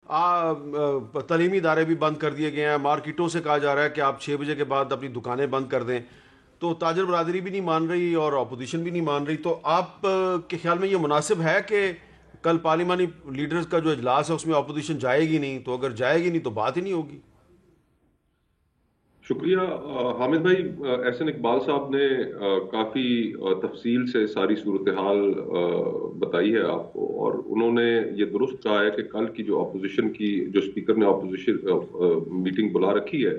तालीमी इदारे भी बंद कर दिए गए हैं, मार्केटों से कहा जा रहा है कि आप 6 बजे के बाद अपनी दुकानें बंद कर दें। तो ताजर बरादरी भी नहीं मान रही और अपोजिशन भी नहीं मान रही। तो आप के ख्याल में ये मुनासिब है कि कल पार्लिमानी लीडर्स का जो इजलास है उसमें अपोजिशन जाएगी नहीं? तो अगर जाएगी नहीं तो बात ही नहीं होगी। शुक्रिया हामिद भाई। एहसन इकबाल साहब ने काफी तफसील से सारी सूरत हाल बताई है आपको, और उन्होंने ये दुरुस्त कहा है कि कल की जो अपोजिशन की, जो स्पीकर ने अपोजिशन मीटिंग बुला रखी है,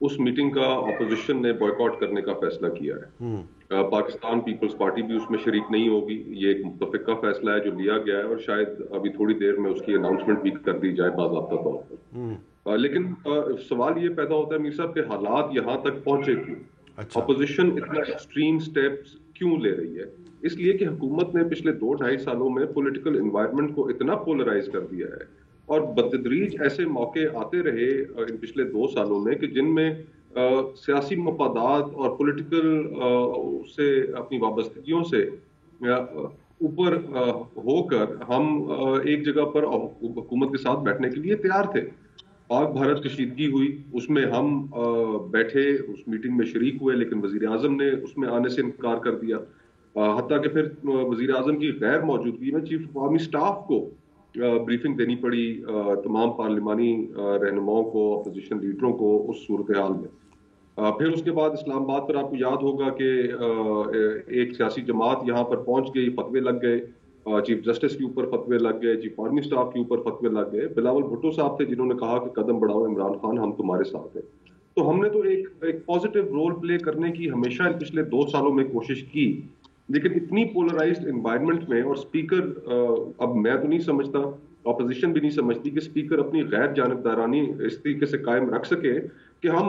उस मीटिंग का अपोजिशन ने बॉयकॉट करने का फैसला किया है। पाकिस्तान पीपल्स पार्टी भी उसमें शरीक नहीं होगी। ये एक मुत्तफिका फैसला है जो लिया गया है, और शायद अभी थोड़ी देर में उसकी अनाउंसमेंट भी कर दी जाए बाज़ाब्ता तौर पर। लेकिन सवाल ये पैदा होता है मीर साहब के हालात यहां तक पहुंचे क्यों? अच्छा। अपोजिशन इतना एक्सट्रीम स्टेप्स क्यों ले रही है? इसलिए कि हुकूमत ने पिछले 2-2.5 सालों में पॉलिटिकल एनवायरनमेंट को इतना पोलराइज कर दिया है, और बतदरीज ऐसे मौके आते रहे इन पिछले 2 सालों में कि जिनमें सियासी मफादात और पॉलिटिकल से अपनी वाबस्तगियों से ऊपर होकर हम एक जगह पर हुकूमत के साथ बैठने के लिए तैयार थे। पाक भारत कशीदगी हुई, उसमें हम बैठे, उस मीटिंग में शरीक हुए, लेकिन वजीर आजम ने उसमें आने से इनकार कर दिया। हत्ता कि फिर वजीर आजम की गैर मौजूदगी में चीफ ऑफ आर्मी स्टाफ को ब्रीफिंग देनी पड़ी तमाम पार्लिमानी रहनुमाओं को, अपोजिशन लीडरों को उस सूरत हाल में। फिर उसके बाद इस्लामाबाद पर आपको याद होगा कि एक सियासी जमात यहाँ पर पहुंच गई, फतवे लग गए, चीफ जस्टिस के ऊपर फतवे लग गए, चीफ आर्मी स्टाफ के ऊपर फतवे लग गए। बिलावल भुट्टो साहब थे जिन्होंने कहा कि कदम बढ़ाओ इमरान खान, हम तुम्हारे साथ हैं। तो हमने तो एक पॉजिटिव रोल प्ले करने की हमेशा पिछले 2 सालों में कोशिश की, लेकिन इतनी पोलराइज्ड एनवायरनमेंट में, और स्पीकर अब मैं तो नहीं समझता, ऑपोजिशन भी नहीं समझती कि स्पीकर अपनी गैर जानबदारानी इस तरीके से कायम रख सके कि हम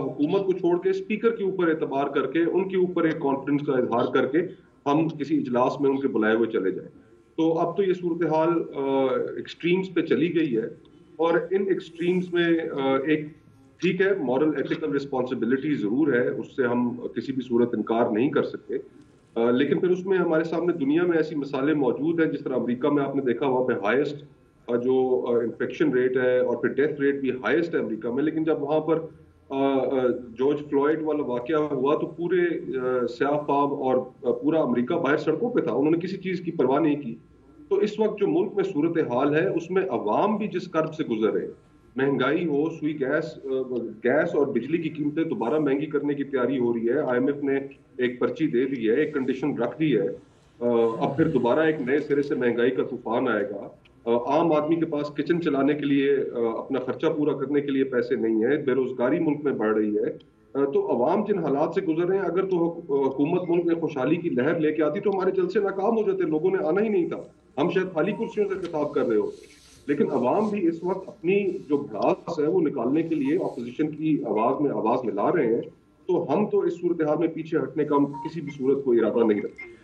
हुकूमत को छोड़ के स्पीकर के ऊपर एतबार करके, उनके ऊपर एक कॉन्फिडेंस का इजहार करके हम किसी इजलास में उनके बुलाए हुए चले जाएं। तो अब तो ये सूरत हाल एक्सट्रीम्स पे चली गई है, और इन एक्सट्रीम्स में एक ठीक है, मॉरल एथिकल रिस्पॉन्सिबिलिटी जरूर है, उससे हम किसी भी सूरत इनकार नहीं कर सकते। लेकिन फिर उसमें हमारे सामने दुनिया में ऐसी मिसालें मौजूद हैं, जिस तरह अमेरिका में आपने देखा वहां पे हाईएस्ट जो इन्फेक्शन रेट है और फिर डेथ रेट भी हाईएस्ट है अमेरिका में। लेकिन जब वहां पर जॉर्ज फ्लॉयड वाला वाकया हुआ तो पूरे स्याह फाम और पूरा अमेरिका बाहर सड़कों पे था, उन्होंने किसी चीज की परवाह नहीं की। तो इस वक्त जो मुल्क में सूरत हाल है उसमें अवाम भी जिस कर्ब से गुजर रहे हैं, महंगाई हो, सुई गैस और बिजली की कीमतें दोबारा महंगी करने की तैयारी हो रही है। आईएमएफ ने एक पर्ची दे दी है, एक कंडीशन रख दी है, अब फिर दोबारा एक नए सिरे से महंगाई का तूफान आएगा। आम आदमी के पास किचन चलाने के लिए, अपना खर्चा पूरा करने के लिए पैसे नहीं है, बेरोजगारी मुल्क में बढ़ रही है। तो अवाम जिन हालात से गुजर रहे हैं, अगर तो हुकूमत मुल्क में खुशहाली की लहर लेके आती तो हमारे जलसे नाकाम हो जाते, लोगों ने आना ही नहीं था, हम शायद खाली कुर्सियों से खिताब कर रहे होते। लेकिन अवाम भी इस वक्त अपनी जो भड़ास है वो निकालने के लिए अपोजिशन की आवाज में आवाज मिला रहे हैं। तो हम तो इस सूरत हाल में पीछे हटने का किसी भी सूरत को इरादा नहीं रखते।